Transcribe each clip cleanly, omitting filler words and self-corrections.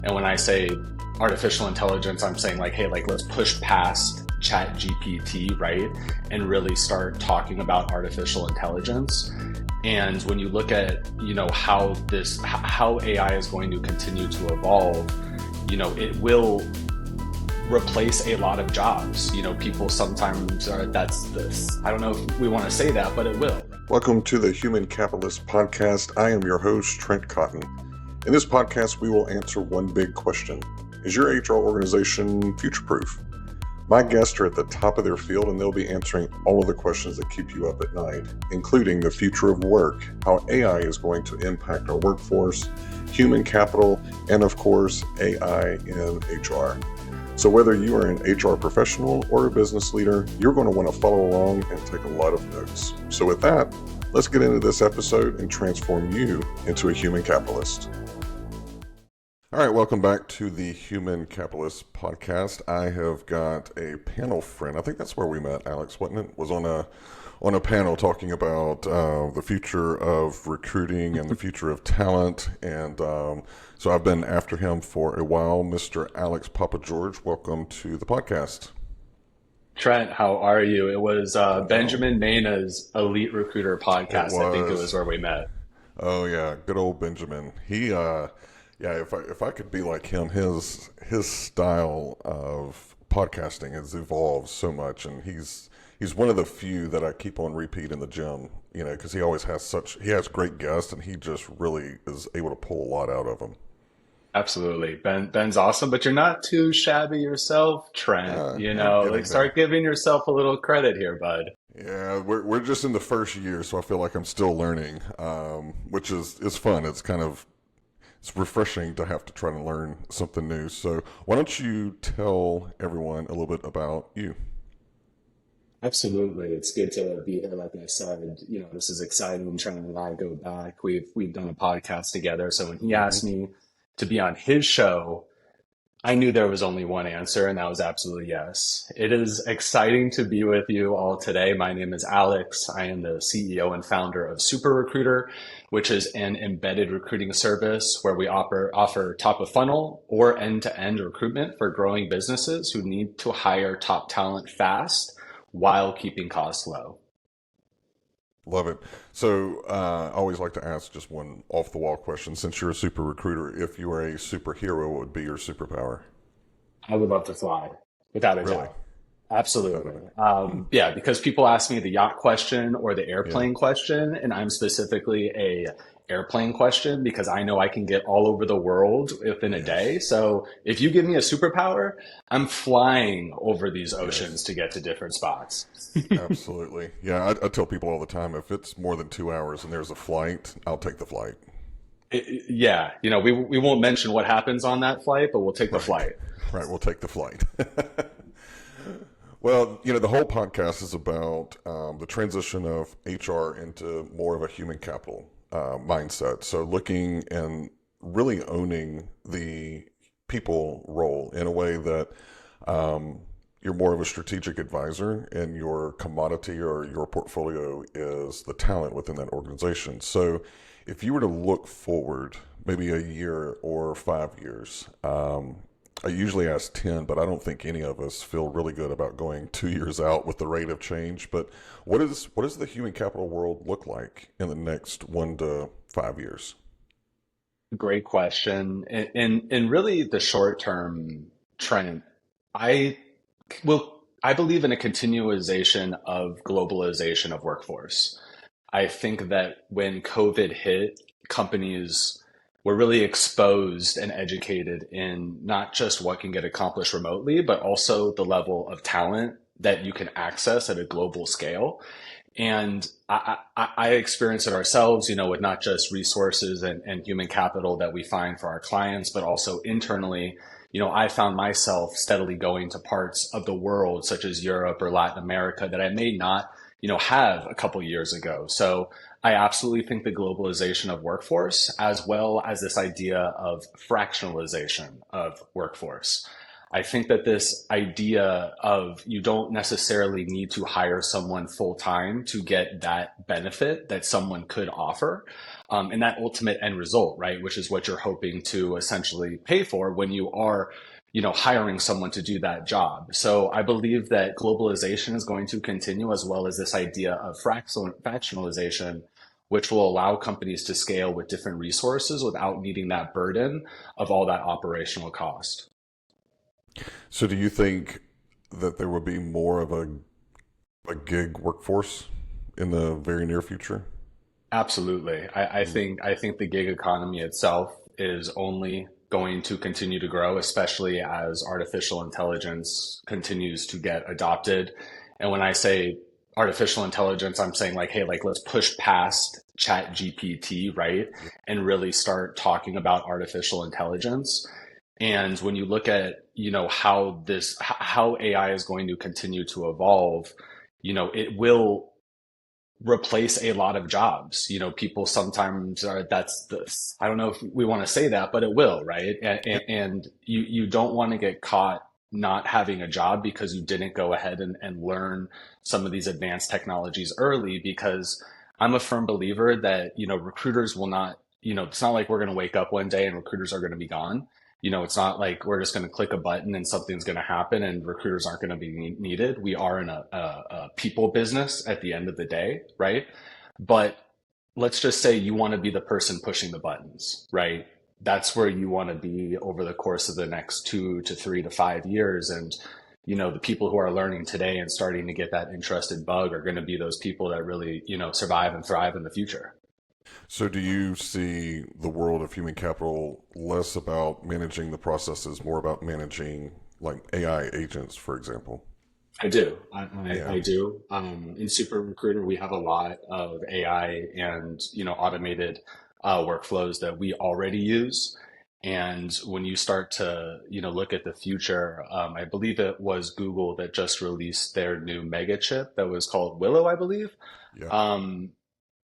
And when I say artificial intelligence, I'm saying like, hey, like let's push past chat GPT, right? And really start talking about artificial intelligence. And when you look at, how AI is going to continue to evolve, it will replace a lot of jobs. People sometimes are, that's this. I don't know if we want to say that, but it will. Welcome to the Human Capitalist Podcast. I am your host, Trent Cotton. In this podcast, we will answer one big question. Is your HR organization future-proof? My guests are at the top of their field, and they'll be answering all of the questions that keep you up at night, including the future of work, how AI is going to impact our workforce, human capital, and of course, AI in HR. So whether you are an HR professional or a business leader, you're going to want to follow along and take a lot of notes. So with that, let's get into this episode and transform you into a human capitalist. All right, welcome back to the Human Capitalist Podcast. I have got a panel friend. I think that's where we met, Alex, wasn't it? Was on a panel talking about the future of recruiting and the future of talent. And so I've been after him for a while. Mr. Alex Papageorge, welcome to the podcast. Trent, how are you? It was Benjamin Mayna's Elite Recruiter podcast. I think it was where we met. Oh yeah, good old Benjamin. Yeah, if I could be like him, his style of podcasting has evolved so much, and he's one of the few that I keep on repeat in the gym, because he always has great guests, and he just really is able to pull a lot out of them. Absolutely. Ben's awesome, but you're not too shabby yourself, Trent. Start giving yourself a little credit here, bud. Yeah, we're just in the first year, so I feel like I'm still learning, which is fun. It's refreshing to have to try to learn something new. So why don't you tell everyone a little bit about you? Absolutely. It's good to be here. Like I said, this is exciting. Trent and I go back. We've done a podcast together. So when he asked me to be on his show, I knew there was only one answer, and that was absolutely yes. It is exciting to be with you all today. My name is Alex. I am the CEO and founder of Super Recruiter, which is an embedded recruiting service where we offer top of funnel or end-to-end recruitment for growing businesses who need to hire top talent fast while keeping costs low. Love it. So I always like to ask just one off-the-wall question. Since you're a super recruiter, if you were a superhero, what would be your superpower? I would love to fly, without a Really? doubt. Absolutely. Because people ask me the yacht question or the airplane question, and I'm specifically a airplane question because I know I can get all over the world within a day. So if you give me a superpower, I'm flying over these oceans to get to different spots. Absolutely. Yeah, I tell people all the time, if it's more than 2 hours and there's a flight, I'll take the flight. We won't mention what happens on that flight, but we'll take the flight. Right, we'll take the flight. Well, the whole podcast is about the transition of HR into more of a human capital mindset. So looking and really owning the people role in a way that you're more of a strategic advisor and your commodity or your portfolio is the talent within that organization. So if you were to look forward maybe a year or 5 years, I usually ask 10, but I don't think any of us feel really good about going 2 years out with the rate of change. But what does the human capital world look like in the next 1 to 5 years? Great question. In really the short term, Trent, I believe in a continualization of globalization of workforce. I think that when COVID hit, companies were really exposed and educated in not just what can get accomplished remotely, but also the level of talent that you can access at a global scale. And I experience it ourselves, with not just resources and human capital that we find for our clients, but also internally. I found myself steadily going to parts of the world, such as Europe or Latin America, that I may not, have a couple years ago. So I absolutely think the globalization of workforce, as well as this idea of fractionalization of workforce. I think that this idea of you don't necessarily need to hire someone full time to get that benefit that someone could offer, and that ultimate end result, right, which is what you're hoping to essentially pay for when you are, hiring someone to do that job. So I believe that globalization is going to continue, as well as this idea of fractionalization, which will allow companies to scale with different resources without needing that burden of all that operational cost. So, do you think that there will be more of a gig workforce in the very near future? Absolutely. I think the gig economy itself is only going to continue to grow, especially as artificial intelligence continues to get adopted. And when I say artificial intelligence, I'm saying like, hey, like let's push past chat GPT, right? And really start talking about artificial intelligence. And when you look at, how AI is going to continue to evolve, it will replace a lot of jobs. People sometimes are, I don't know if we want to say that, but it will, right? And you don't want to get caught not having a job because you didn't go ahead and learn some of these advanced technologies early, because I'm a firm believer that, recruiters will not, it's not like we're going to wake up one day and recruiters are going to be gone. It's not like we're just going to click a button and something's going to happen and recruiters aren't going to be needed. We are in a people business at the end of the day, right? But let's just say you want to be the person pushing the buttons, right? That's where you want to be over the course of the next 2 to 3 to 5 years. And, the people who are learning today and starting to get that interested bug are going to be those people that really, survive and thrive in the future. So, do you see the world of human capital less about managing the processes, more about managing like AI agents, for example? I do. I Yeah. do. In Super Recruiter, we have a lot of AI and automated workflows that we already use. And when you start to look at the future, I believe it was Google that just released their new mega chip that was called Willow, I believe. Yeah. Um,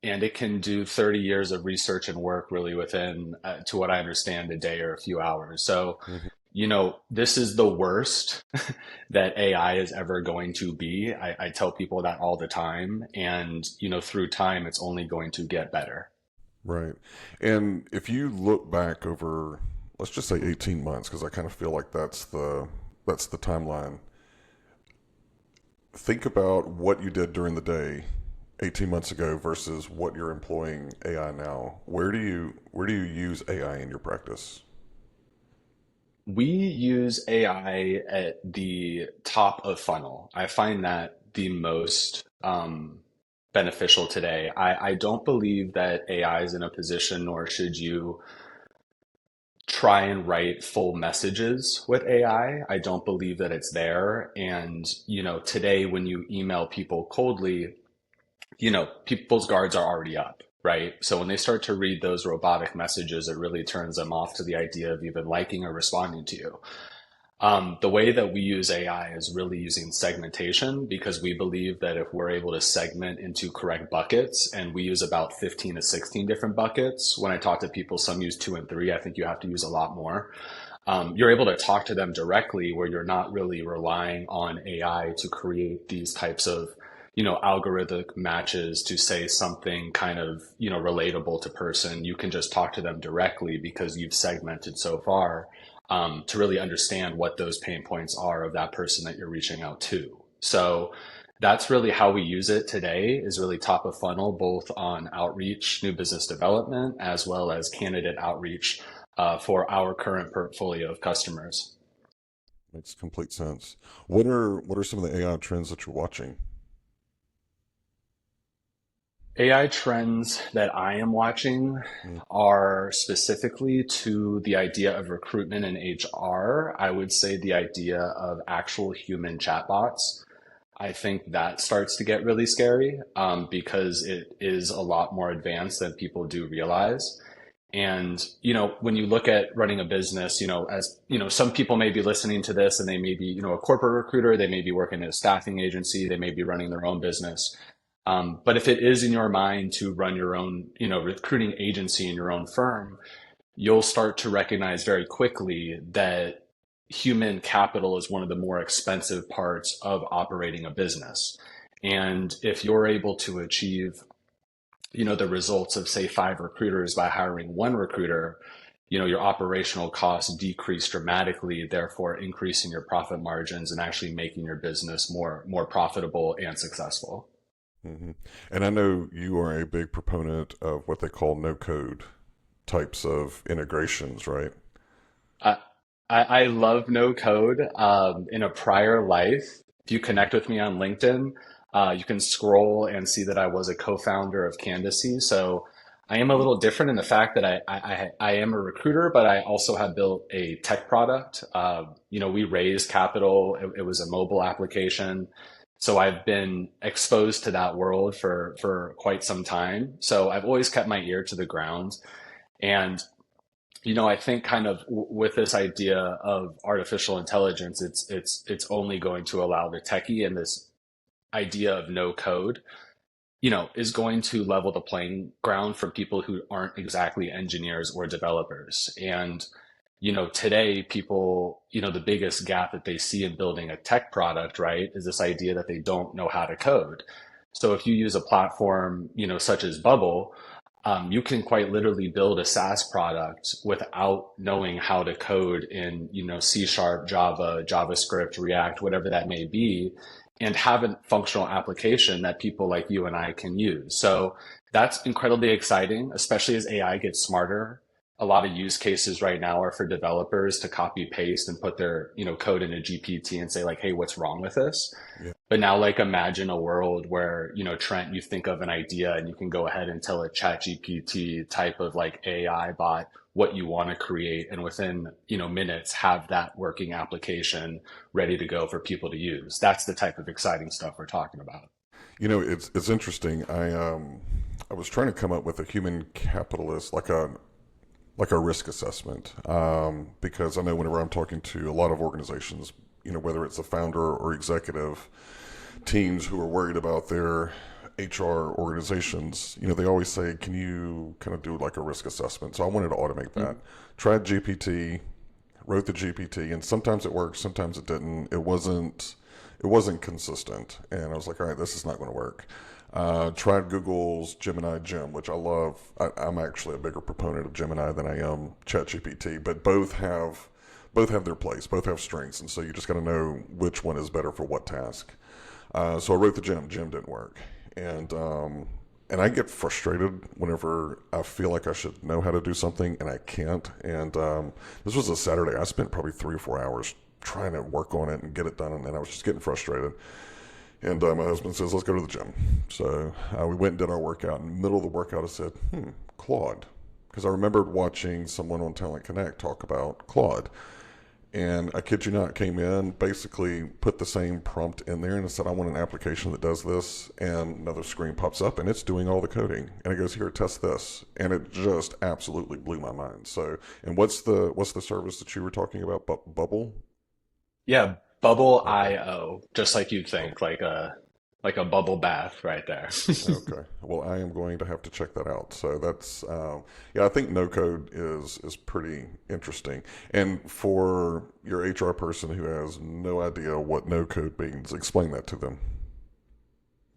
and it can do 30 years of research and work really within, to what I understand, a day or a few hours. So Mhm. this is the worst that AI is ever going to be. I tell people that all the time. And, through time, it's only going to get better. Right. And if you look back over, let's just say 18 months, because I kind of feel like that's the timeline. Think about what you did during the day 18 months ago versus what you're employing AI now. Where do you use AI in your practice? We use AI at the top of funnel. I find that the most beneficial today. I don't believe that AI is in a position, nor should you try and write full messages with AI. I don't believe that it's there. And, today when you email people coldly, people's guards are already up, right? So when they start to read those robotic messages, it really turns them off to the idea of even liking or responding to you. The way that we use AI is really using segmentation, because we believe that if we're able to segment into correct buckets, and we use about 15 to 16 different buckets. When I talk to people, some use 2 and 3. I think you have to use a lot more. You're able to talk to them directly, where you're not really relying on AI to create these types of, algorithmic matches to say something kind of, relatable to person. You can just talk to them directly because you've segmented so far, to really understand what those pain points are of that person that you're reaching out to. So that's really how we use it today, is really top of funnel, both on outreach, new business development, as well as candidate outreach, for our current portfolio of customers. Makes complete sense. What are some of the AI trends that you're watching? AI trends that I am watching Mm. are specifically to the idea of recruitment and HR. I would say the idea of actual human chatbots. I think that starts to get really scary, because it is a lot more advanced than people do realize. And, when you look at running a business, as, some people may be listening to this and they may be, a corporate recruiter, they may be working at a staffing agency, they may be running their own business. But if it is in your mind to run your own, recruiting agency in your own firm, you'll start to recognize very quickly that human capital is one of the more expensive parts of operating a business. And if you're able to achieve, the results of say five recruiters by hiring one recruiter, your operational costs decrease dramatically, therefore increasing your profit margins and actually making your business more profitable and successful. Hmm. And I know you are a big proponent of what they call no code types of integrations, right? I I love no code. In a prior life, if you connect with me on LinkedIn, you can scroll and see that I was a co-founder of Candice. So I am a little different in the fact that I am a recruiter, but I also have built a tech product. We raised capital. It was a mobile application. So I've been exposed to that world for quite some time. So I've always kept my ear to the ground. And I think kind of with this idea of artificial intelligence, it's only going to allow the techie, and this idea of no code, is going to level the playing ground for people who aren't exactly engineers or developers. And, today people, the biggest gap that they see in building a tech product, right, is this idea that they don't know how to code. So if you use a platform, such as Bubble, you can quite literally build a SaaS product without knowing how to code in, C Sharp, Java, JavaScript, React, whatever that may be, and have a functional application that people like you and I can use. So that's incredibly exciting, especially as AI gets smarter. A lot of use cases right now are for developers to copy paste and put their, code in a GPT and say like, hey, what's wrong with this? Yeah. But now, like, imagine a world where, Trent, you think of an idea and you can go ahead and tell a chat GPT type of like AI bot what you want to create. And within, minutes, have that working application ready to go for people to use. That's the type of exciting stuff we're talking about. It's interesting. I was trying to come up with a human capitalist, like a risk assessment, because I know whenever I'm talking to a lot of organizations, whether it's a founder or executive teams who are worried about their HR organizations, they always say, can you kind of do like a risk assessment? So I wanted to automate that. Tried GPT, wrote the GPT, and sometimes it worked, sometimes it didn't. It wasn't consistent. And I was like, all right, this is not going to work. Tried Google's Gemini Gem, which I love. I'm actually a bigger proponent of Gemini than I am ChatGPT, but both have their place, both have strengths, and so you just got to know which one is better for what task. So I wrote the Gem. Gem didn't work, and I get frustrated whenever I feel like I should know how to do something and I can't. And this was a Saturday. I spent probably 3 or 4 hours trying to work on it and get it done, and I was just getting frustrated. And my husband says, let's go to the gym. So we went and did our workout. In the middle of the workout, I said, Claude. Because I remembered watching someone on Talent Connect talk about Claude. And I kid you not, came in, basically put the same prompt in there, and I said, I want an application that does this. And another screen pops up, and it's doing all the coding. And it goes, here, test this. And it just absolutely blew my mind. So, and what's the service that you were talking about? Bubble? Yeah, Bubble Okay. IO, just like you'd think, like a bubble bath right there. Okay. Well, I am going to have to check that out. So that's, yeah, I think no code is pretty interesting. And for your HR person who has no idea what no code means, explain that to them.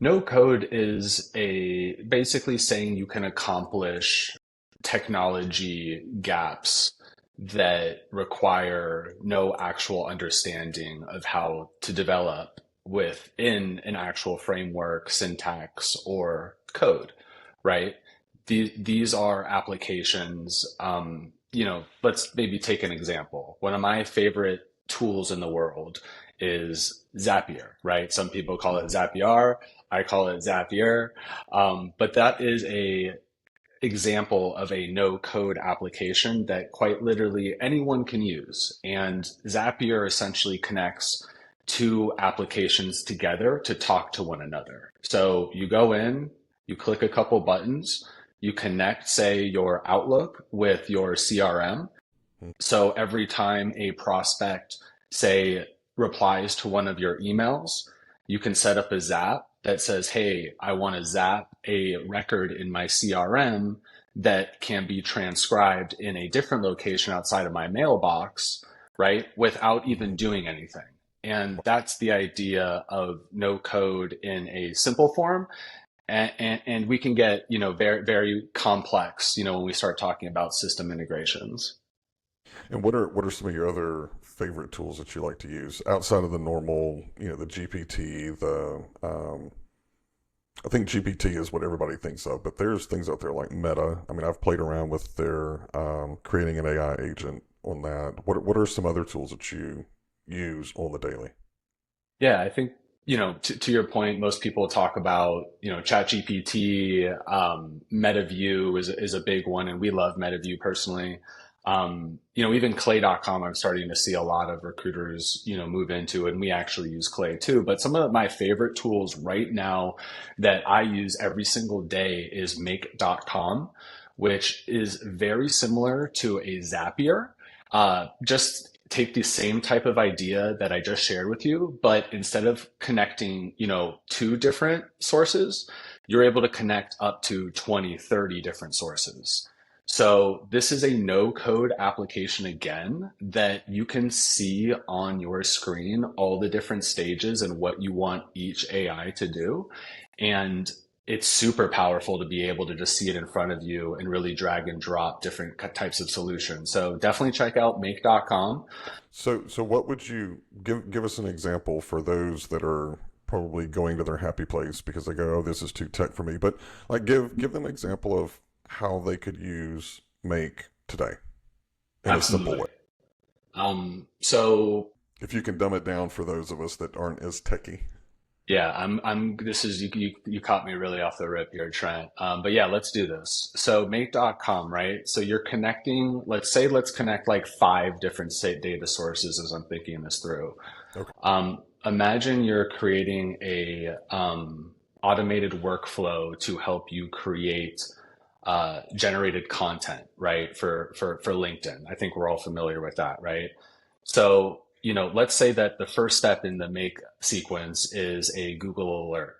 No code is a basically saying you can accomplish technology gaps that require no actual understanding of how to develop within an actual framework, syntax, or code, right? These are applications. Let's maybe take an example. One of my favorite tools in the world is Zapier, right? Some people call it Hmm. Zapier. I call it Zapier. But that is a example of a no code application that quite literally anyone can use. And Zapier essentially connects two applications together to talk to one another. So you go in, you click a couple buttons, you connect, say, your Outlook with your CRM. So every time a prospect, say, replies to one of your emails, you can set up a zap that says, hey, I want to zap a record in my CRM that can be transcribed in a different location outside of my mailbox, right? Without Hmm. even doing anything. And that's the idea of no code in a simple form. And we can get, very, very complex, when we start talking about system integrations. And what are some of your other favorite tools that you like to use outside of the normal, the GPT, I think GPT is what everybody thinks of, but there's things out there like Meta. I mean, I've played around with their creating an AI agent on that. What are some other tools that you use on the daily? Yeah, I think, to your point, most people talk about, ChatGPT, MetaView is a big one, and we love MetaView personally. Even Clay.com, I'm starting to see a lot of recruiters, move into, and we actually use Clay too. But some of my favorite tools right now that I use every single day is Make.com, which is very similar to a Zapier. Just take the same type of idea that I just shared with you, but instead of connecting, two different sources, you're able to connect up to 20, 30 different sources. So this is a no code application again that you can see on your screen all the different stages and what you want each AI to do. And it's super powerful to be able to just see it in front of you and really drag and drop different types of solutions. So definitely check out make.com. So what would you give us an example for those that are probably going to their happy place because they go, oh, this is too tech for me. But like give them an example of how they could use Make today in a simple Absolutely. way. So If you can dumb it down for those of us that aren't as techy. yeah, this is, you caught me really off the rip here, Trent. But yeah, let's do this. So make.com, right? So you're connecting, let's connect like five different state data sources as I'm thinking this through. Okay. Imagine you're creating a automated workflow to help you create generated content, right? For LinkedIn. I think we're all familiar with that, right? So, let's say that the first step in the make sequence is a Google alert.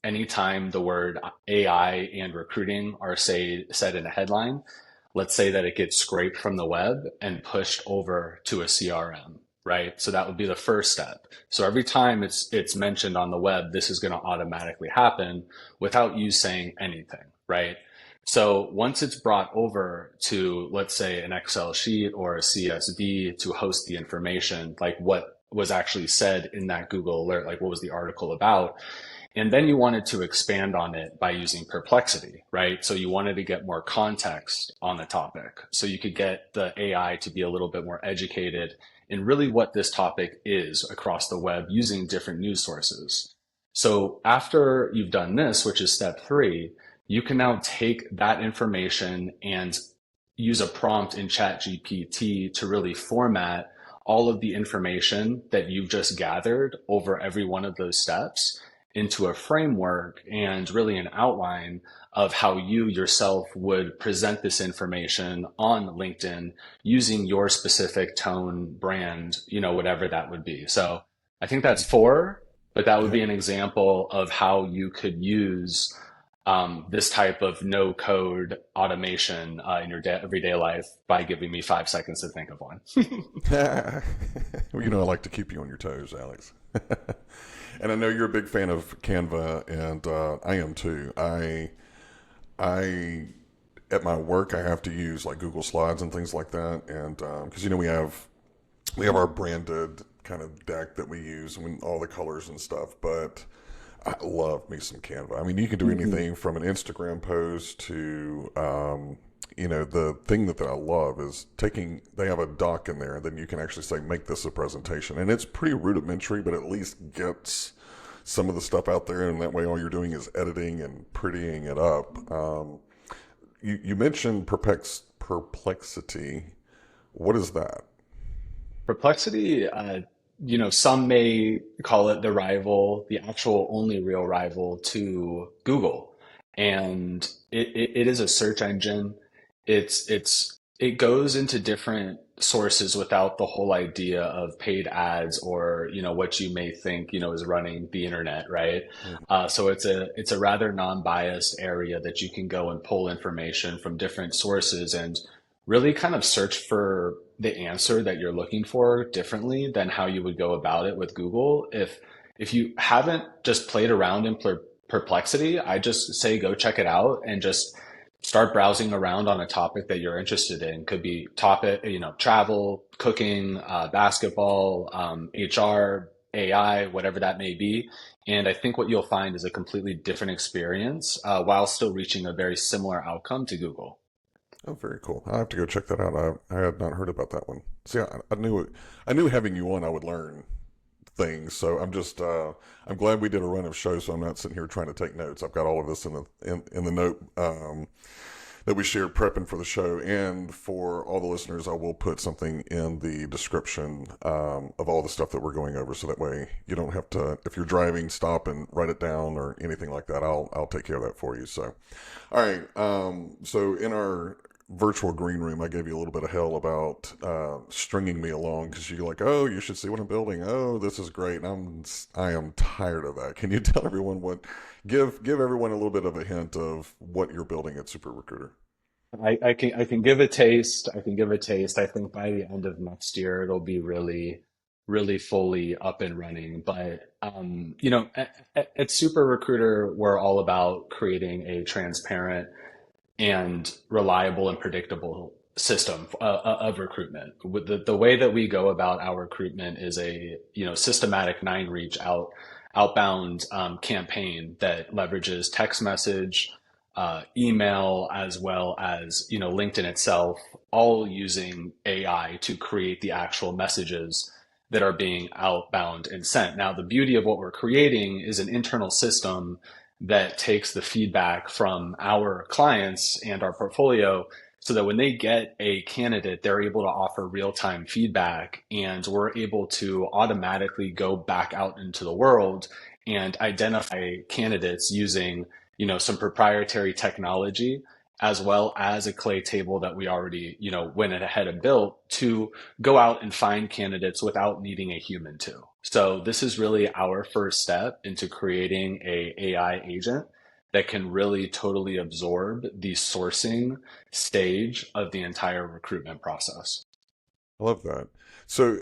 Anytime the word AI and recruiting are said in a headline, let's say that it gets scraped from the web and pushed over to a CRM, right? So that would be the first step. So every time it's mentioned on the web, this is going to automatically happen without you saying anything, right? So once it's brought over to, let's say, an Excel sheet or a CSV to host the information, like what was actually said in that Google alert, like what was the article about, and then you wanted to expand on it by using Perplexity, right? So you wanted to get more context on the topic. So you could get the AI to be a little bit more educated in really what this topic is across the web using different news sources. So after you've done this, which is step three, you can now take that information and use a prompt in ChatGPT to really format all of the information that you've just gathered over every one of those steps into a framework and really an outline of how you yourself would present this information on LinkedIn using your specific tone, brand, whatever that would be. So I think that's four, but that would Yeah. be an example of how you could use this type of no code automation in your everyday life by giving me 5 seconds to think of one. Well, I like to keep you on your toes, Alex. And I know you're a big fan of Canva, and I am too. I at my work I have to use like Google Slides and things like that, and because we have our branded kind of deck that we use and all the colors and stuff, but I love me some Canva. I mean, you can do anything from an Instagram post to, the thing that I love is they have a doc in there, and then you can actually say, make this a presentation. And it's pretty rudimentary, but at least gets some of the stuff out there. And that way, all you're doing is editing and prettying it up. You mentioned perplexity. What is that? Perplexity, some may call it the rival, the actual only real rival to Google. And it is a search engine. It goes into different sources without the whole idea of paid ads or, what you may think, is running the internet, right? Mhm. So it's a rather non-biased area that you can go and pull information from different sources and really kind of search for the answer that you're looking for differently than how you would go about it with Google. If you haven't just played around in Perplexity, I just say go check it out and just start browsing around on a topic that you're interested in. Could be topic, travel, cooking, basketball, HR, AI, whatever that may be. And I think what you'll find is a completely different experience while still reaching a very similar outcome to Google. Oh, very cool. I have to go check that out. I had not heard about that one. See, I knew it. I knew having you on, I would learn things. So I'm glad we did a run of shows. So I'm not sitting here trying to take notes. I've got all of this in the note that we shared prepping for the show. And for all the listeners, I will put something in the description of all the stuff that we're going over, so that way you don't have to, if you're driving, stop and write it down or anything like that. I'll take care of that for you. So, all right. So in our virtual green room, I gave you a little bit of hell about stringing me along because you're like, oh, you should see what I'm building. Oh, this is great. And I am tired of that. Can you tell everyone give everyone a little bit of a hint of what you're building at Super Recruiter? I can give a taste. I can give a taste. I think by the end of next year, it'll be really fully up and running. But at Super Recruiter, we're all about creating a transparent and reliable and predictable system of recruitment. With the way that we go about our recruitment is a systematic nine reach outbound campaign that leverages text message, email, as well as LinkedIn itself, all using AI to create the actual messages that are being outbound and sent. Now, the beauty of what we're creating is an internal system that takes the feedback from our clients and our portfolio so that when they get a candidate, they're able to offer real-time feedback, and we're able to automatically go back out into the world and identify candidates using some proprietary technology, as well as a clay table that we already went ahead and built to go out and find candidates without needing a human to. So this is really our first step into creating a AI agent that can really totally absorb the sourcing stage of the entire recruitment process. I love that. So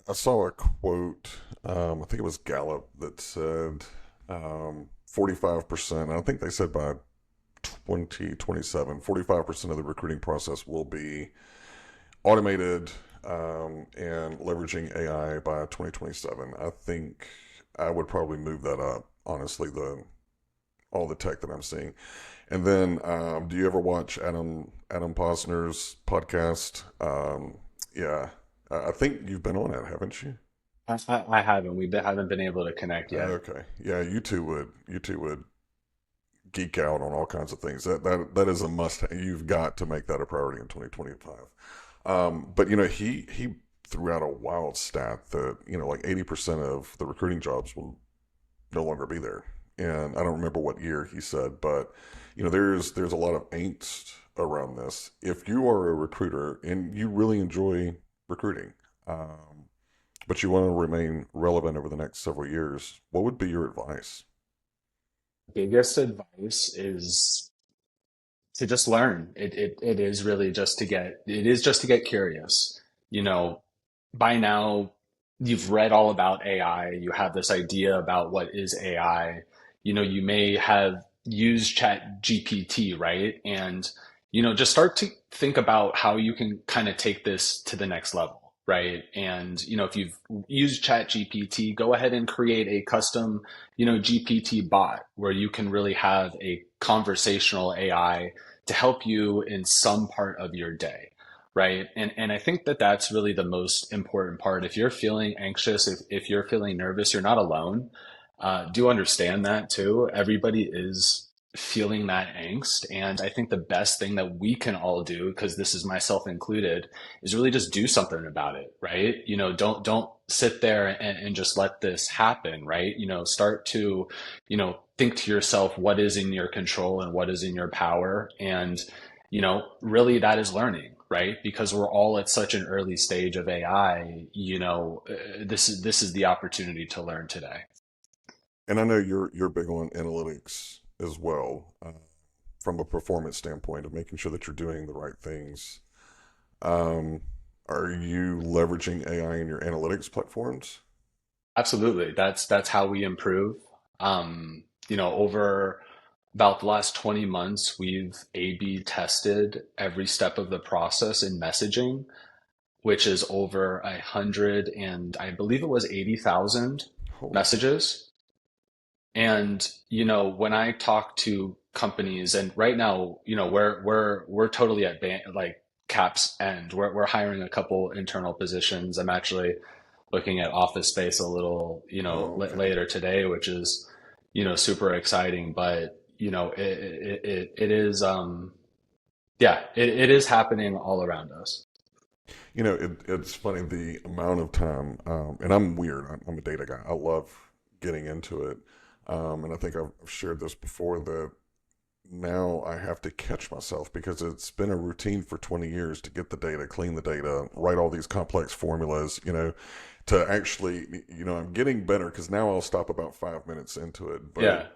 I saw a quote, I think it was Gallup, that said 45%, I think they said by 2027, 45% of the recruiting process will be automated and leveraging AI by 2027. I think I would probably move that up, honestly, all the tech that I'm seeing. And then, do you ever watch Adam Posner's podcast? Yeah, I think you've been on it, haven't you? I haven't. Haven't been able to connect yet. Okay, yeah, you two would geek out on all kinds of things. That is a must. You've got to make that a priority in 2025. But he threw out a wild stat that like 80% of the recruiting jobs will no longer be there. And I don't remember what year he said, but there's a lot of angst around this. If you are a recruiter and you really enjoy recruiting, but you want to remain relevant over the next several years, what would be your advice? Biggest advice is to just learn. It is really just to get curious. You know, by now you've read all about AI, you have this idea about what is AI. You may have used Chat GPT, right? And just start to think about how you can kind of take this to the next level, right? And if you've used Chat GPT, go ahead and create a custom, GPT bot where you can really have a conversational AI to help you in some part of your day, right? And I think that that's really the most important part. If you're feeling anxious, if you're feeling nervous, you're not alone. Do understand that too. Everybody is feeling that angst. And I think the best thing that we can all do, because this is myself included, is really just do something about it, right? Don't sit there and just let this happen, right? Start to, think to yourself what is in your control and what is in your power. And, really that is learning, right? Because we're all at such an early stage of AI, this is the opportunity to learn today. And I know you're big on analytics as well, from a performance standpoint of making sure that you're doing the right things. Um, Are you leveraging AI in your analytics platforms? Absolutely. That's how we improve. Over about the last 20 months, we've A/B tested every step of the process in messaging, which is over 100 and I believe it was 80,000 Holy cow. messages. And when I talk to companies, and right now, we're totally at like cap's end. We're hiring a couple internal positions. I'm actually looking at office space a little, Oh, okay. later today, which is, super exciting. But it is, yeah, it is happening all around us. It's funny the amount of time, and I'm weird. I'm a data guy. I love getting into it. And I think I've shared this before that now I have to catch myself because it's been a routine for 20 years to get the data, clean the data, write all these complex formulas, to actually, I'm getting better because now I'll stop about 5 minutes into it. But, Yeah.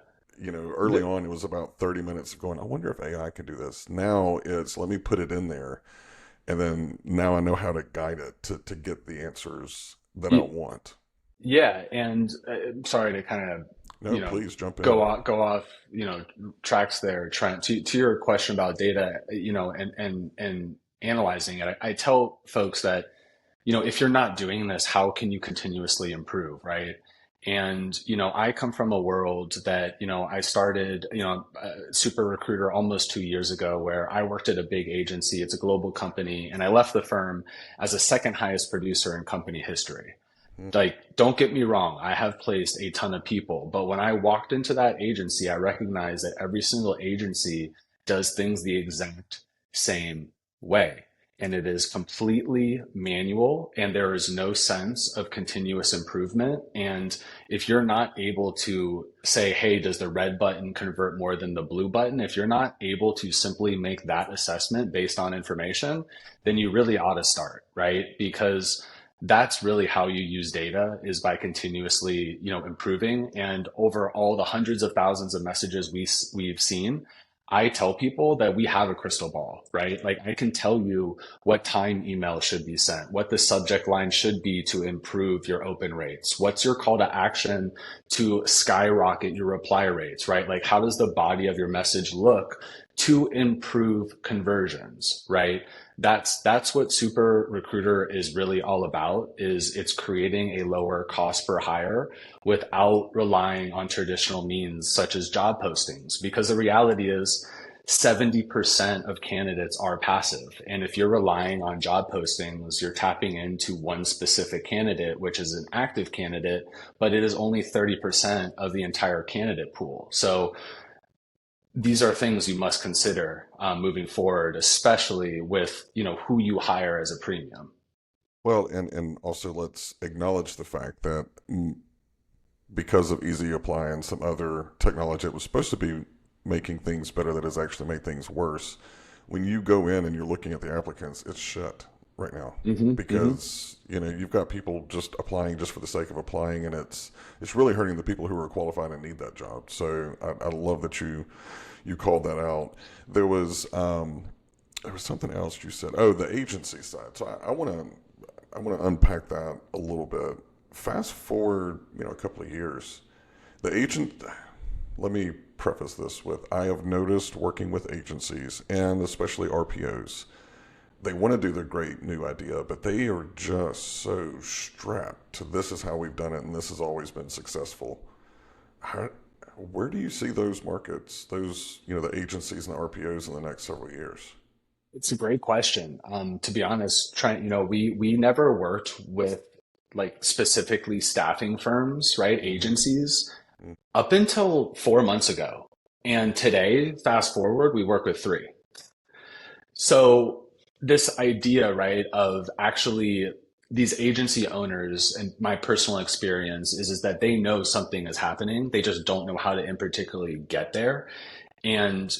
early on it was about 30 minutes of going, I wonder if AI can do this. Now it's let me put it in there. And then now I know how to guide it to get the answers that I Y- want. Yeah, and sorry to kind of, No, please jump go in. off, tracks there, Trent. To your question about data, and analyzing it, I tell folks that, if you're not doing this, how can you continuously improve, right? And, I come from a world that, I started, Super Recruiter almost 2 years ago, where I worked at a big agency. It's a global company, and I left the firm as a second highest producer in company history. Mm. Like, don't get me wrong, I have placed a ton of people, but when I walked into that agency, I recognized that every single agency does things the exact same way. And it is completely manual, and there is no sense of continuous improvement. And if you're not able to say, hey, does the red button convert more than the blue button? If you're not able to simply make that assessment based on information, then you really ought to start, right? Because that's really how you use data, is by continuously, improving. And over all the hundreds of thousands of messages we've seen, I tell people that we have a crystal ball, right? Like, I can tell you what time email should be sent, what the subject line should be to improve your open rates, what's your call to action to skyrocket your reply rates, right? Like, how does the body of your message look to improve conversions, right? That's what Super Recruiter is really all about, is it's creating a lower cost per hire without relying on traditional means such as job postings. Because the reality is 70% of candidates are passive. And if you're relying on job postings, you're tapping into one specific candidate, which is an active candidate, but it is only 30% of the entire candidate pool. So these are things you must consider, moving forward, especially with, who you hire as a premium. Well, and also let's acknowledge the fact that because of Easy Apply and some other technology that was supposed to be making things better that has actually made things worse, when you go in and you're looking at the applicants, it's shut right now Hmm. Hmm. because you've got people just applying just for the sake of applying, and it's really hurting the people who are qualified and need that job. So I love that you called that out. There was something else you said. Oh, the agency side. So I want to unpack that a little bit. Fast forward, a couple of years. The agent. Let me preface this with I have noticed working with agencies and especially RPOs. They want to do the great new idea, but they are just so strapped to this is how we've done it and this has always been successful. How, where do you see those markets, the agencies and the RPOs in the next several years? It's a great question. To be honest, Trent, we never worked with like specifically staffing firms, right? Mm-hmm. Agencies up until 4 months ago. And today, fast forward, we work with three. So this idea, right, of actually these agency owners, and my personal experience is that they know something is happening. They just don't know how to in particularly get there. And,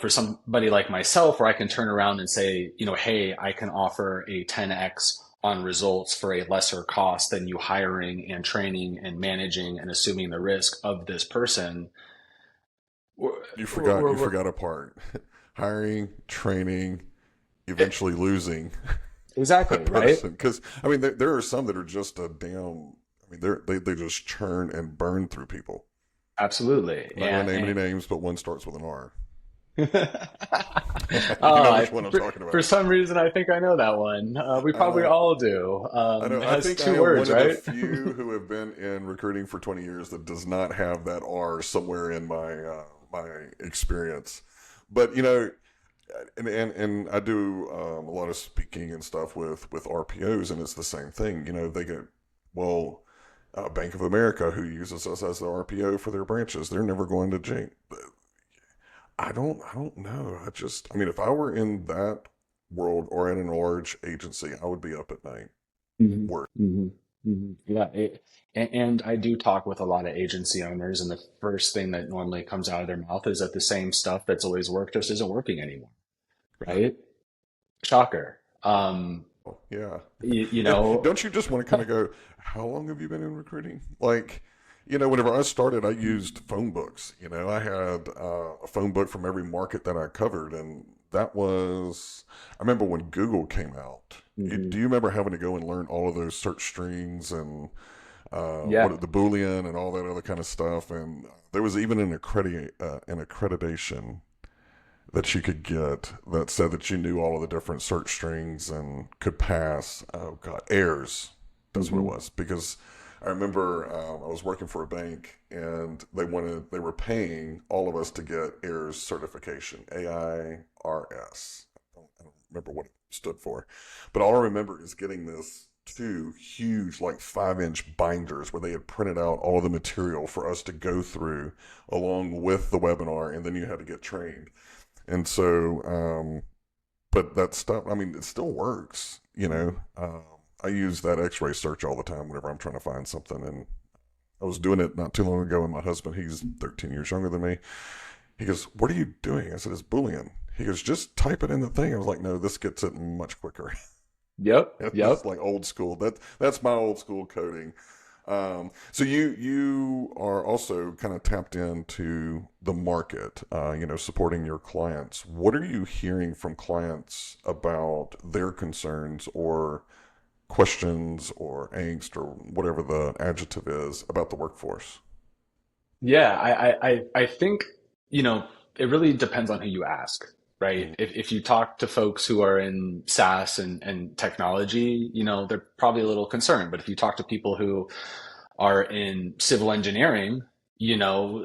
for somebody like myself, where I can turn around and say, hey, I can offer a 10x on results for a lesser cost than you hiring and training and managing and assuming the risk of this person. We're, You forgot we're, you we're, forgot a part. Hiring, training, eventually losing. Exactly, right? person. Because I mean, there are some that are just a damn. I mean, they just churn and burn through people. Absolutely. I'm not going to name any names, but one starts with an R. You Oh, know which one I'm talking for about. some reason, I think I know that one. We I probably know. all do. I know. It I has think I two am words, one of the right? few who have been in recruiting for 20 years that does not have that R somewhere in my experience. But you know, and I do a lot of speaking and stuff with RPOs, and it's the same thing. You know, they get well. Bank of America, who uses us as the RPO for their branches, they're never going to Jink. I don't know. I mean, if I were in that world or in an large agency, I would be up at night. Hmm. Work. Hmm. Hmm. Yeah. And I do talk with a lot of agency owners, and the first thing that normally comes out of their mouth is that the same stuff that's always worked just isn't working anymore, Yeah. right? Shocker. Yeah. You And know, don't you just want to kind of go, how long have you been in recruiting? Like, you know, whenever I started, I used phone books. You know, I had a phone book from every market that I covered. And that was, I remember when Google came out. hmm. Do you remember having to go and learn all of those search strings and Yeah. the Boolean and all that other kind of stuff? And there was even an accreditation that you could get that said that you knew all of the different search strings and could pass. Oh God, airs. That's what it Hmm. was. Because I remember I was working for a bank and they were paying all of us to get airs certification, AIRS. I don't remember what it stood for, but all I remember is getting this two huge, like 5-inch binders where they had printed out all of the material for us to go through along with the webinar, and then you had to get trained. And so, but that stuff, I mean, it still works, you know. I use that X-ray search all the time whenever I'm trying to find something. And I was doing it not too long ago, and my husband, he's 13 years younger than me. He goes, "What are you doing?" I said, "It's Boolean." He goes, "Just type it in the thing." I was like, "No, this gets it much quicker." Yep. This Yep. is like old school. That's my old school coding. So you are also kind of tapped into the market, you know, supporting your clients. What are you hearing from clients about their concerns or questions or angst or whatever the adjective is about the workforce? Yeah, I think, you know, it really depends on who you ask, right? Mm, If you talk to folks who are in SaaS and technology, you know, they're probably a little concerned. But if you talk to people who are in civil engineering, you know,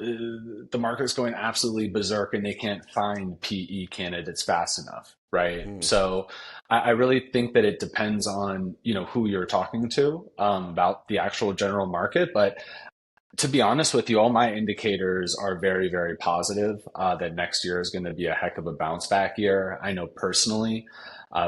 the market's going absolutely berserk and they can't find PE candidates fast enough, right? mm, So I really think that it depends on, you know, who you're talking to about the actual general market. But to be honest with you, all my indicators are very, very positive that next year is going to be a heck of a bounce back year. I know personally,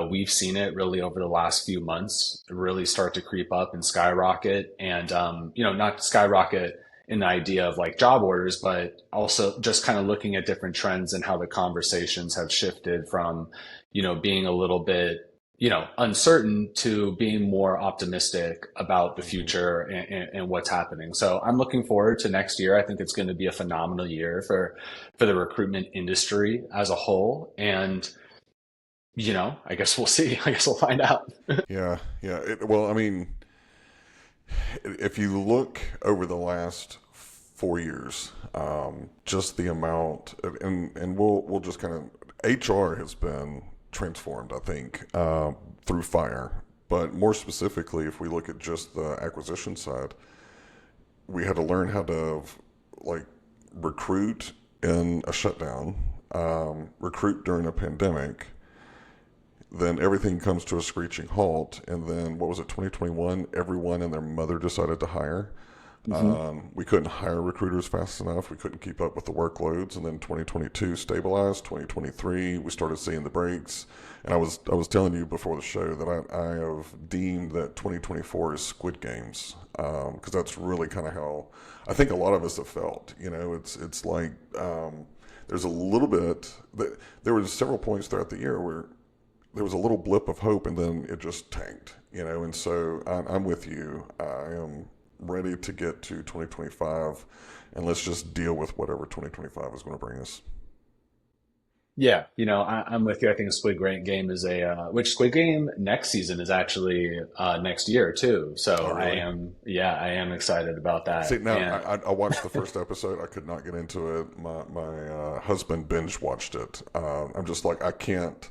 we've seen it really over the last few months really start to creep up and skyrocket. And, you know, not skyrocket in the idea of like job orders, but also just kind of looking at different trends and how the conversations have shifted from, you know, being a little bit, you know, uncertain to being more optimistic about the mm. future and what's happening. So I'm looking forward to next year. I think it's going to be a phenomenal year for the recruitment industry as a whole. And, you know, I guess we'll see. I guess we'll find out. Yeah, yeah. Well, I mean, if you look over the last 4 years, just the amount, and we'll just kind of HR has been transformed, I think, through fire. But more specifically, if we look at just the acquisition side, we had to learn how to like recruit in a shutdown, recruit during a pandemic, then everything comes to a screeching halt. And then what was it, 2021? Everyone and their mother decided to hire. Hmm. We couldn't hire recruiters fast enough. We couldn't keep up with the workloads. And then 2022 stabilized. 2023, we started seeing the breaks. And I was telling you before the show that I have deemed that 2024 is Squid Games, because that's really kind of how I think a lot of us have felt. You know, it's like there's a little bit. There was several points throughout the year where there was a little blip of hope, and then it just tanked, you know. And so I'm with you. I am ready to get to 2025, and let's just deal with whatever 2025 is going to bring us. Yeah, I'm with you. I think Game is which Squid Game next season is actually next year too. Oh, So really? I am excited about See, that. now And I watched the first episode. I could not get into it. My husband binge watched it. I'm just like I can't.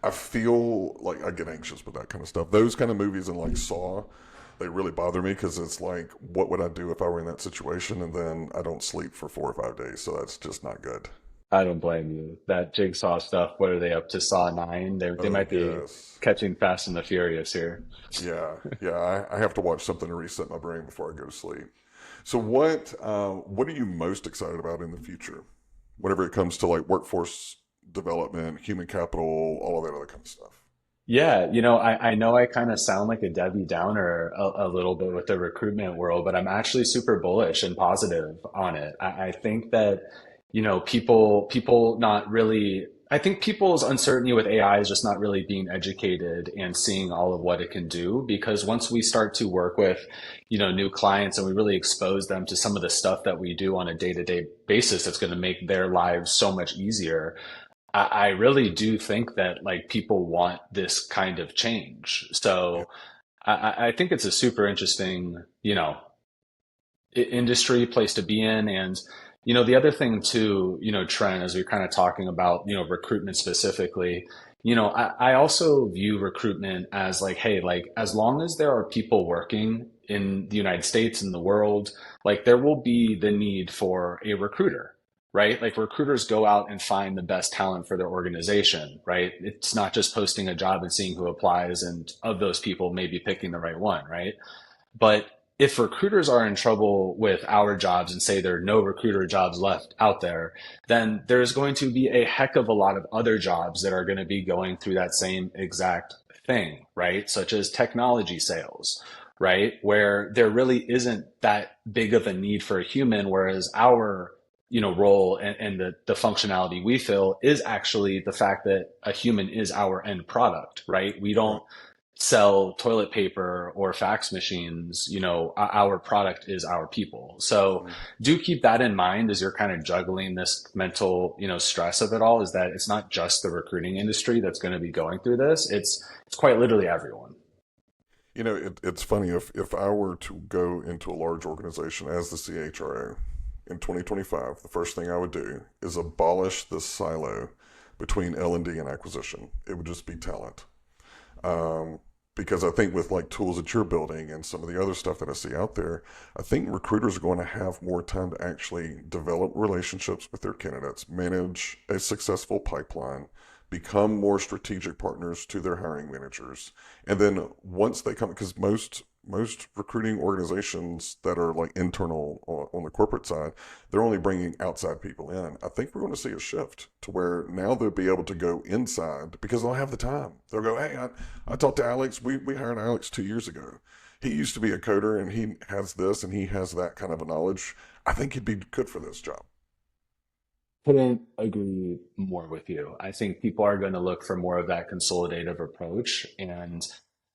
I feel like I get anxious with that kind of stuff. Those kind of movies and like Saw, they really bother me because it's like, what would I do if I were in that situation? And then I don't sleep for 4 or 5 days, so that's just not good. I don't blame you. That Jigsaw stuff, what are they up to? Saw 9? They Oh might be yes, catching Fast and the Furious here. yeah, yeah. I have to watch something to reset my brain before I go to sleep. So what are you most excited about in the future? Whenever it comes to like workforce development, human capital, all of that other kind of stuff. Yeah, I know I kind of sound like a Debbie Downer a little bit with the recruitment world, but I'm actually super bullish and positive on it. I think that, people not really, I think people's uncertainty with AI is just not really being educated and seeing all of what it can do. Because once we start to work with, new clients and we really expose them to some of the stuff that we do on a day-to-day basis, it's going to make their lives so much easier. I really do think that like people want this kind of change. Yeah. So I think it's a super interesting, industry place to be in. And, the other thing too, Trent, as we're kind of talking about, recruitment specifically, I also view recruitment as like, hey, like as long as there are people working in the United States and the world, like there will be the need for a recruiter, right? Like recruiters go out and find the best talent for their organization, right? It's not just posting a job and seeing who applies and of those people, maybe picking the right one, right? But if recruiters are in trouble with our jobs and say there are no recruiter jobs left out there, then there's going to be a heck of a lot of other jobs that are going to be going through that same exact thing, right? Such as technology sales, right? Where there really isn't that big of a need for a human, whereas our role and the functionality we fill is actually the fact that a human is our end product, right? We Right. don't sell toilet paper or fax machines. Our product is our people. So Mm. do keep that in mind as you're kind of juggling this mental, stress of it all, is that it's not just the recruiting industry that's going to be going through this. It's quite literally everyone. It's funny if I were to go into a large organization as the CHRO in 2025, the first thing I would do is abolish this silo between L&D and acquisition. It would just be talent. Um, because I think with like tools that you're building and some of the other stuff that I see out there, I think recruiters are going to have more time to actually develop relationships with their candidates, manage a successful pipeline, become more strategic partners to their hiring managers. And then once they come, because most recruiting organizations that are like internal on the corporate side, they're only bringing outside people in. I think we're going to see a shift to where now they'll be able to go inside because they'll have the time. They'll go, hey, I talked to Alex. We hired Alex 2 years ago. He used to be a coder and he has this and he has that kind of a knowledge. I think he'd be good for this job. Couldn't agree more with you. I think people are going to look for more of that consolidative approach. And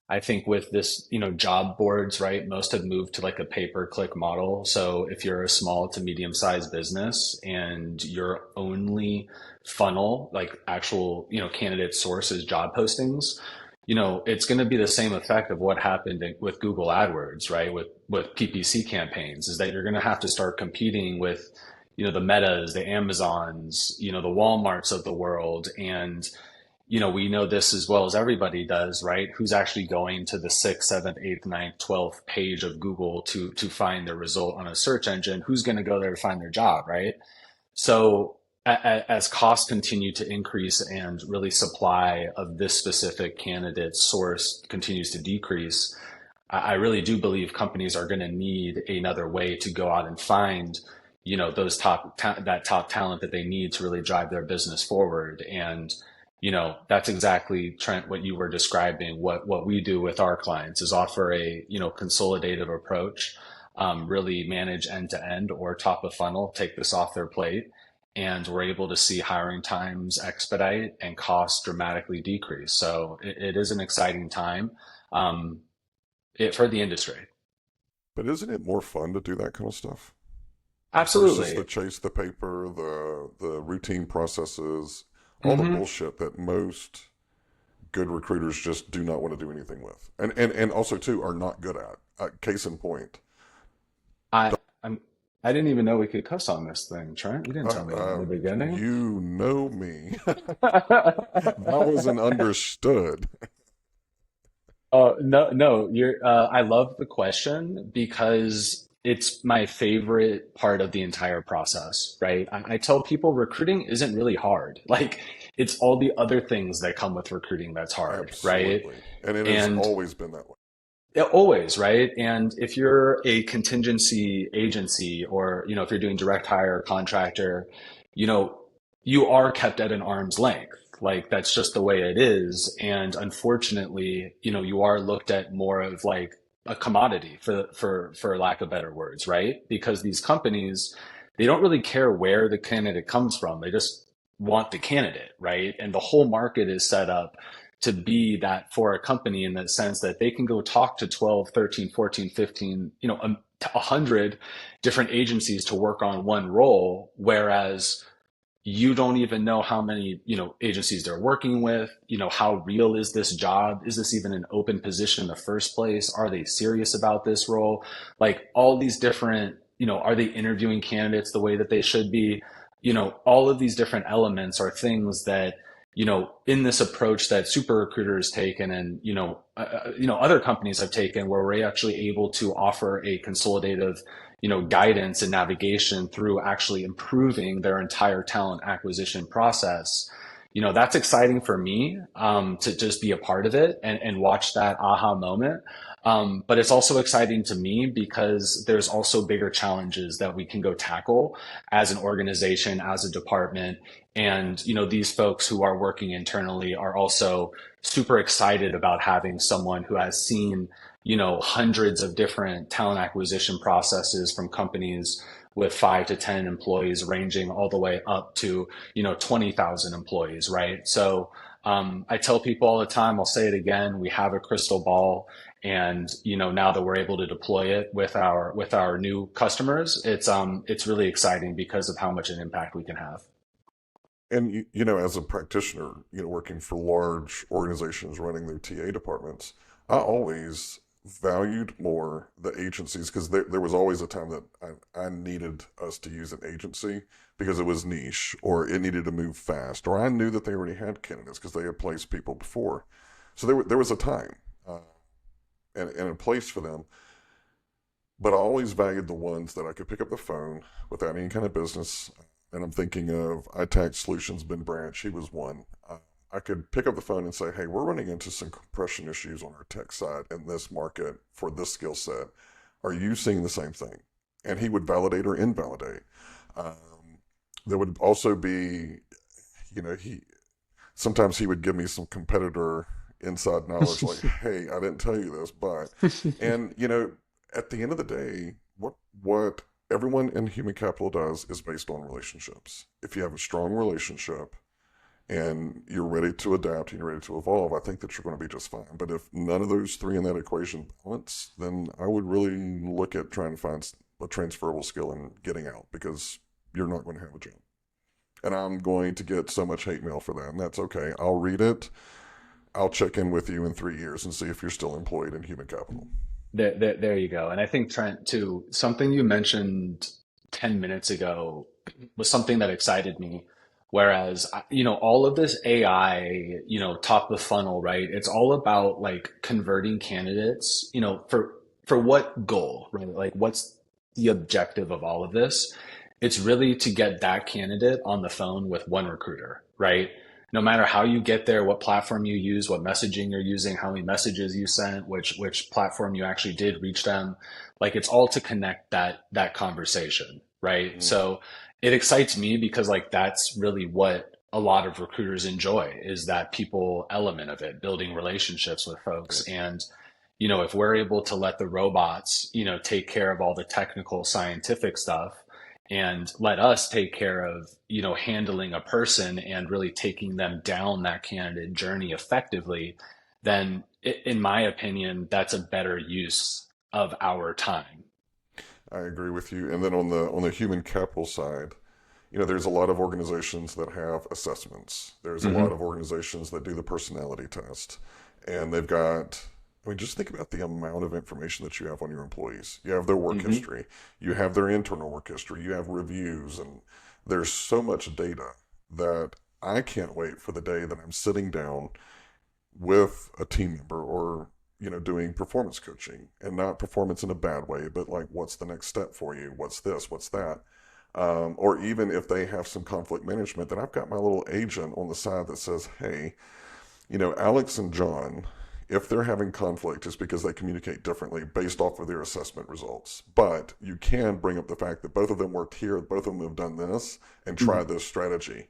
I think with this, job boards, right, most have moved to like a pay-per-click model. So if you're a small to medium-sized business and your only funnel, like actual, candidate source is job postings, it's going to be the same effect of what happened with Google AdWords, right? With PPC campaigns, is that you're going to have to start competing with, the Metas, the Amazons, the Walmarts of the world. And, we know this as well as everybody does, right? Who's actually going to the sixth, seventh, eighth, ninth, 12th page of Google to find their result on a search engine? Who's going to go there to find their job, right? So as costs continue to increase and really supply of this specific candidate source continues to decrease, I really do believe companies are going to need another way to go out and find, those that top talent that they need to really drive their business forward. And, that's exactly, Trent, what you were describing. What we do with our clients is offer a, consolidative approach, really manage end to end or top of funnel, take this off their plate. And we're able to see hiring times expedite and costs dramatically decrease. So it is an exciting time. For the industry. But isn't it more fun to do that kind of stuff versus the Absolutely. chase the paper, the routine processes, all the Hmm. bullshit that most good recruiters just do not want to do anything with, and also too are not good at. Case in point, I I'm I didn't even know we could cuss on this thing, Trent. You didn't tell me that in the beginning. you know me. That wasn't understood. No, no, I love the question because it's my favorite part of the entire process, right? I tell people recruiting isn't really hard. Like, it's all the other things that come with recruiting that's hard, right? Absolutely, and it has And always been that way. yeah, always, right? And if you're a contingency agency or, if you're doing direct hire contractor, you know, you are kept at an arm's length. Like that's just the way it is. And unfortunately, you are looked at more of like a commodity for lack of better words, right? Because these companies, they don't really care where the candidate comes from. They just want the candidate, right? And the whole market is set up to be that for a company in the sense that they can go talk to 12, 13, 14, 15, 100 different agencies to work on one role, whereas you don't even know how many, agencies they're working with, how real is this job? Is this even an open position in the first place? Are they serious about this role? Like all these different, are they interviewing candidates the way that they should be? All of these different elements are things that, in this approach that Super Recruiter has taken and, other companies have taken where we're actually able to offer a consolidative guidance and navigation through actually improving their entire talent acquisition process. That's exciting for me to just be a part of it and watch that aha moment. But it's also exciting to me because there's also bigger challenges that we can go tackle as an organization, as a department. And, these folks who are working internally are also super excited about having someone who has seen hundreds of different talent acquisition processes from companies with 5 to 10 employees, ranging all the way up to 20,000 employees, right? So I tell people all the time, I'll say it again, we have a crystal ball, and now that we're able to deploy it with our new customers, it's really exciting because of how much an impact we can have. And as a practitioner, working for large organizations running their TA departments, I always valued more the agencies because there was always a time that I needed us to use an agency because it was niche or it needed to move fast, or I knew that they already had candidates because they had placed people before. So there was a time and a place for them. But I always valued the ones that I could pick up the phone without any kind of business. And I'm thinking of iTax Solutions, Ben Branch. He was one. I could pick up the phone and say, hey, we're running into some compression issues on our tech side in this market for this skill set. Are you seeing the same thing? And he would validate or invalidate. Um, there would also be, he sometimes he would give me some competitor inside knowledge, like, hey, I didn't tell you this, but, and at the end of the day, what everyone in human capital does is based on relationships. If you have a strong relationship and you're ready to adapt and you're ready to evolve, I think that you're going to be just fine. But if none of those three in that equation balance, then I would really look at trying to find a transferable skill and getting out, because you're not going to have a job. And I'm going to get so much hate mail for that, and that's okay. I'll read it. I'll check in with you in 3 years and see if you're still employed in human capital. There you go. And I think, Trent, too, something you mentioned 10 minutes ago was something that excited me. Whereas, all of this AI, top of the funnel, right? It's all about like converting candidates, for what goal, right? Like, what's the objective of all of this? It's really to get that candidate on the phone with one recruiter, right? No matter how you get there, what platform you use, what messaging you're using, how many messages you sent, which platform you actually did reach them, like it's all to connect that conversation, right? Mm, So it excites me because like that's really what a lot of recruiters enjoy, is that people element of it, building relationships with yeah. folks. And if we're able to let the robots take care of all the technical scientific stuff and let us take care of handling a person and really taking them down that candidate journey effectively, then in my opinion that's a better use of our time. I agree with you. And then on the human capital side, There's a lot of organizations that have assessments. There's a lot Hmm. of organizations that do the personality test. And they've got, I mean, just think about the amount of information that you have on your employees. You have their work Hmm. history, you have their internal work history, you have reviews, and there's so much data that I can't wait for the day that I'm sitting down with a team member or doing performance coaching, and not performance in a bad way, but like, what's the next step for you, what's this, what's that, or even if they have some conflict management, then I've got my little agent on the side that says, hey, Alex and John, if they're having conflict, it's because they communicate differently based off of their assessment results. But you can bring up the fact that both of them worked here, both of them have done this and tried Hmm. this strategy.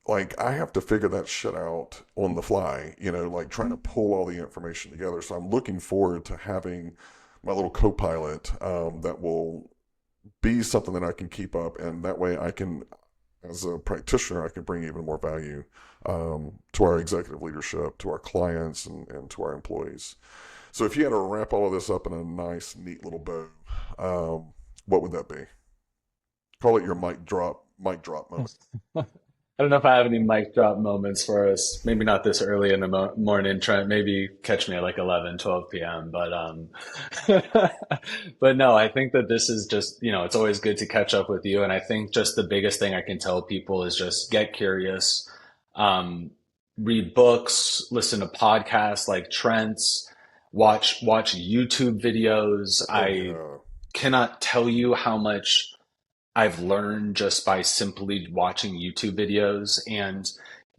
Like, I have to figure that shit out on the fly, like trying to pull all the information together. So I'm looking forward to having my little co-pilot, that will be something that I can keep up, and that way I can, as a practitioner, I can bring even more value, to our executive leadership, to our clients, and to our employees. So if you had to wrap all of this up in a nice, neat little bow, what would that be? Call it your mic drop moment. I don't know if I have any mic drop moments for us. Maybe not this early in the morning, Trent. Maybe catch me at like 11, 12 p.m. But no, I think that this is just, it's always good to catch up with you. And I think just the biggest thing I can tell people is just get curious, um, read books, listen to podcasts like Trent's, watch YouTube videos. Oh I yeah. cannot tell you how much I've learned just by simply watching YouTube videos. And,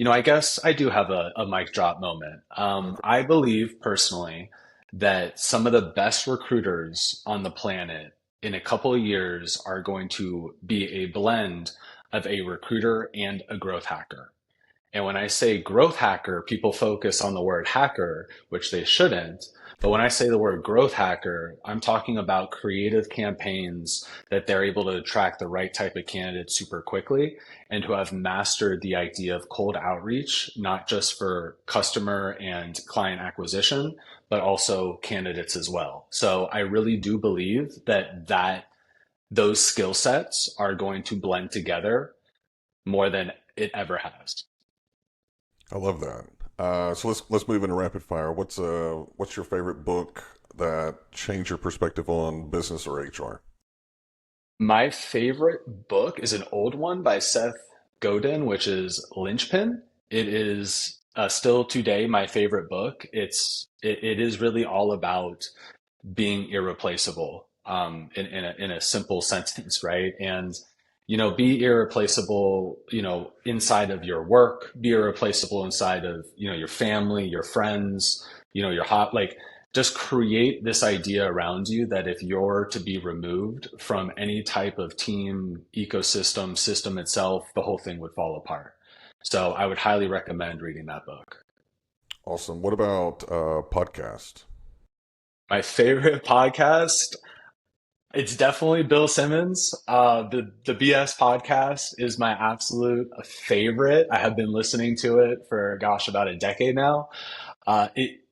I guess I do have a mic drop moment. Okay. I believe personally that some of the best recruiters on the planet in a couple of years are going to be a blend of a recruiter and a growth hacker. And when I say growth hacker, people focus on the word hacker, which they shouldn't. But when I say the word growth hacker, I'm talking about creative campaigns that they're able to attract the right type of candidate super quickly, and who have mastered the idea of cold outreach, not just for customer and client acquisition, but also candidates as well. So I really do believe that those skill sets are going to blend together more than it ever has. I love that. So let's move into rapid fire. What's your favorite book that changed your perspective on business or HR? My favorite book is an old one by Seth Godin, which is Lynchpin. It is still today my favorite book. It is really all about being irreplaceable, in a simple sentence, right? And be irreplaceable, inside of your work, be irreplaceable inside of your family, your friends, your hot like just create this idea around you that if you're to be removed from any type of team, ecosystem, system itself, the whole thing would fall apart. So I would highly recommend reading that book. Awesome. What about podcast? My favorite podcast, it's definitely Bill Simmons. The BS podcast is my absolute favorite. I have been listening to it for gosh about a decade now.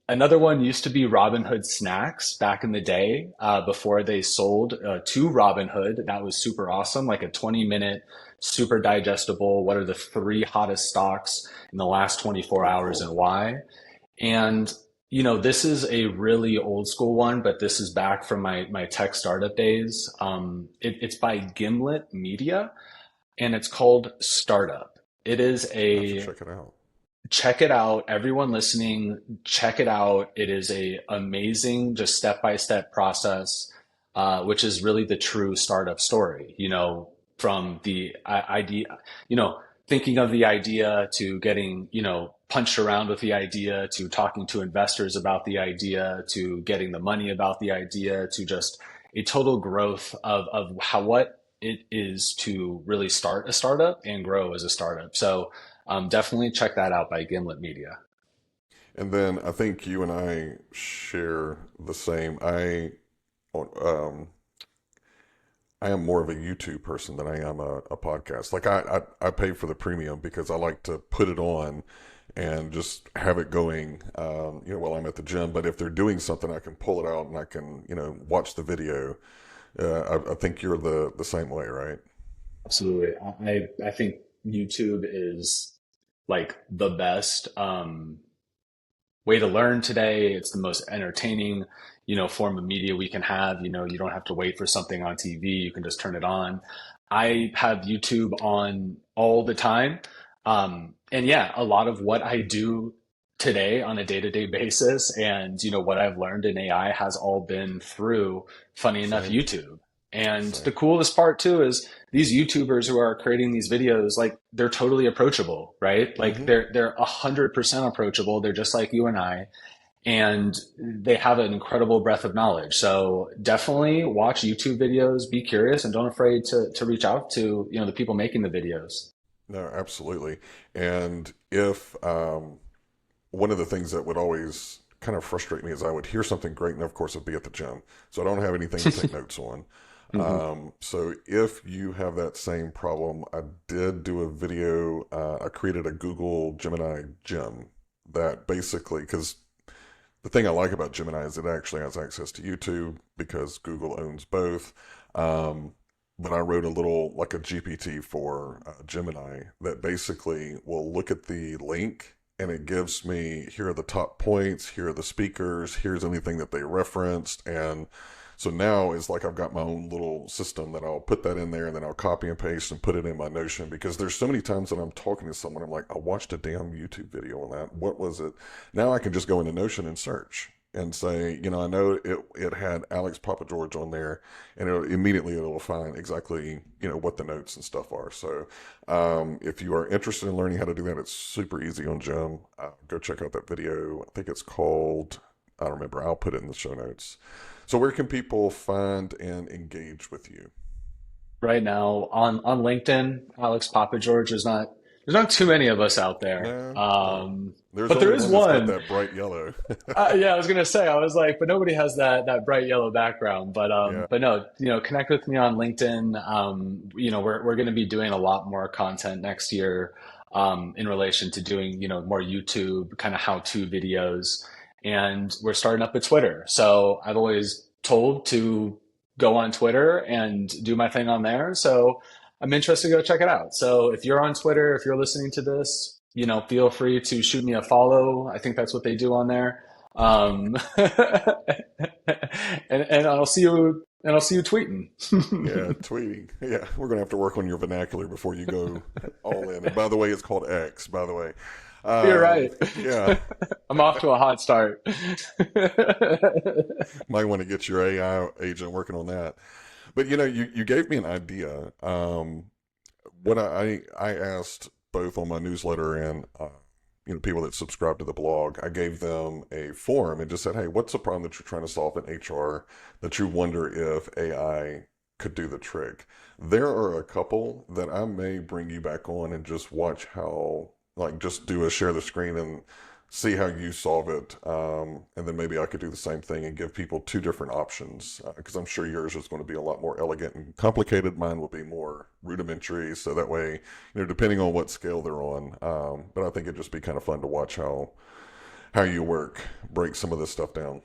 Another one used to be Robin Hood Snacks back in the day, before they sold to Robin Hood. That was super awesome, like a 20-minute, super digestible. What are the three hottest stocks in the last 24 Oh, hours and cool. why? And this is a really old school one, but this is back from my tech startup days. It's by Gimlet Media, and it's called Startup. It is I have to a check it out. check it out. Everyone listening, check it out. It is a amazing, just step by step process, which is really the true startup story. From the idea, thinking of the idea to getting, punched around with the idea to talking to investors about the idea to getting the money about the idea to just a total growth of how what it is to really start a startup and grow as a startup. So definitely check that out by Gimlet Media. And then I think you and I share the same. Um, I am more of a YouTube person than I am a podcast. Like, I pay for the premium because I like to put it on and just have it going, while I'm at the gym. But if they're doing something, I can pull it out and I can, watch the video. I think you're the same way, right? Absolutely. I think YouTube is like the best way to learn today. It's the most entertaining, form of media we can have. You don't have to wait for something on TV. You can just turn it on. I have YouTube on all the time. And yeah, a lot of what I do today on a day-to-day basis and, what I've learned in AI has all been through, funny enough, Same, YouTube. And the same. coolest part too is these YouTubers who are creating these videos, like they're totally approachable, right? Like Mm-hmm. they're 100% approachable. They're just like you and I, and they have an incredible breadth of knowledge. So definitely watch YouTube videos, be curious, and don't afraid to reach out to, the people making the videos. No, absolutely. And if one of the things that would always kind of frustrate me is I would hear something great, and of course, I'd be at the gym, so I don't have anything to take notes on. Hmm. So if you have that same problem, I did do a video. I created a Google Gemini gym that basically, because the thing I like about Gemini is it actually has access to YouTube because Google owns both. But I wrote a little, like a GPT for Gemini that basically will look at the link and it gives me, here are the top points, here are the speakers, here's anything that they referenced. And so now it's like I've got my own little system that I'll put that in there and then I'll copy and paste and put it in my Notion, because there's so many times that I'm talking to someone, I'm like, I watched a damn YouTube video on that. What was it? Now I can just go into Notion and search and say, I know it had Alex Papa George on there, and it'll find exactly, what the notes and stuff are. So if you are interested in learning how to do that, it's super easy on Gem. Go check out that video. I think it's called, I don't remember. I'll put it in the show notes. So where can people find and engage with you? Right now on LinkedIn, Alex Papa George is not. There's not too many of us out there, No, no. There's but there only is one that's got one. that bright yellow. Yeah, I was gonna say, I was like, but nobody has that bright yellow background. But Yeah. but no, connect with me on LinkedIn. We're gonna be doing a lot more content next year, in relation to doing, more YouTube kind of how-to videos, and we're starting up a Twitter. So I've always told to go on Twitter and do my thing on there. So I'm interested to go check it out. So if you're on Twitter, if you're listening to this, feel free to shoot me a follow. I think that's what they do on there. And I'll see you tweeting. Yeah, tweeting. Yeah, we're gonna have to work on your vernacular before you go all in. And by the way, it's called X, by the way. You're right. Yeah, I'm off to a hot start. might want to get your AI agent working on that. But you gave me an idea. What I asked both on my newsletter and people that subscribe to the blog, I gave them a form and just said, hey, what's the problem that you're trying to solve in HR that you wonder if AI could do the trick? There are a couple that I may bring you back on and just watch how, like, just do a share the screen and see how you solve it. And then maybe I could do the same thing and give people two different options, because I'm sure yours is going to be a lot more elegant and complicated. Mine will be more rudimentary. So that way, depending on what scale they're on. But I think it'd just be kind of fun to watch how you work, break some of this stuff down.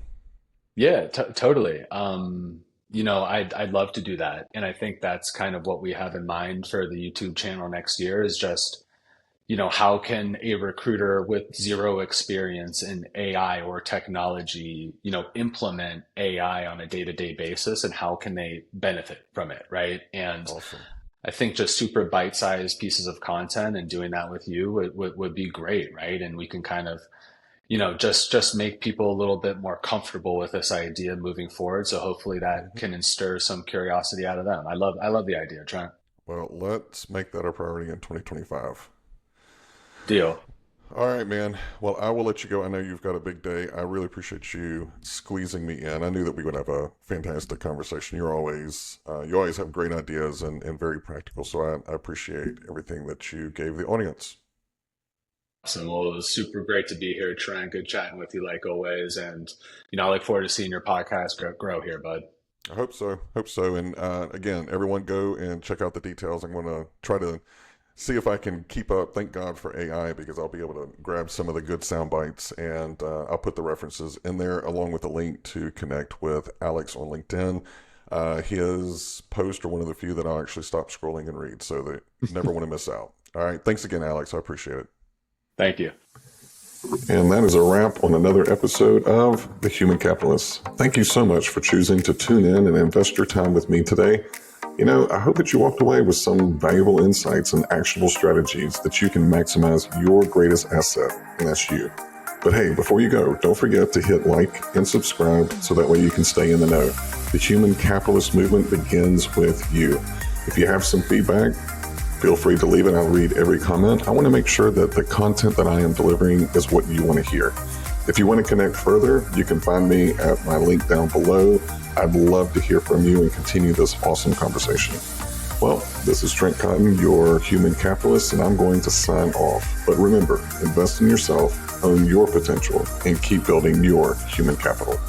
Yeah, totally. I'd love to do that, and I think that's kind of what we have in mind for the YouTube channel next year is just, how can a recruiter with zero experience in AI or technology, implement AI on a day-to-day basis, and how can they benefit from it, right? And Awesome. I think just super bite-sized pieces of content and doing that with you would be great, right? And we can kind of, just make people a little bit more comfortable with this idea moving forward. So hopefully that Mhm. can stir some curiosity out of them. I love the idea, Trent. Well, let's make that a priority in 2025. Deal. All right, man. Well, I will let you go. I know you've got a big day. I really appreciate you squeezing me in. I knew that we would have a fantastic conversation. You always have great ideas and very practical. So I appreciate everything that you gave the audience. Awesome. Well, it was super great to be here, Trent. Good chatting with you like always. And, I look forward to seeing your podcast grow here, bud. I hope so. Hope so. And again, everyone go and check out the details. I'm going to try to see if I can keep up. Thank God for AI, because I'll be able to grab some of the good sound bites, and I'll put the references in there along with a link to connect with Alex on LinkedIn. His posts are one of the few that I'll actually stop scrolling and read, so that you never want to miss out. All right. Thanks again, Alex. I appreciate it. Thank you. And that is a wrap on another episode of The Human Capitalist. Thank you so much for choosing to tune in and invest your time with me today. I hope that you walked away with some valuable insights and actionable strategies that you can maximize your greatest asset, and that's you. But hey, before you go, don't forget to hit like and subscribe so that way you can stay in the know. The Human Capitalist movement begins with you. If you have some feedback, feel free to leave it. I'll read every comment. I want to make sure that the content that I am delivering is what you want to hear. If you want to connect further, you can find me at my link down below. I'd love to hear from you and continue this awesome conversation. Well, this is Trent Cotton, your human capitalist, and I'm going to sign off. But remember, invest in yourself, own your potential, and keep building your human capital.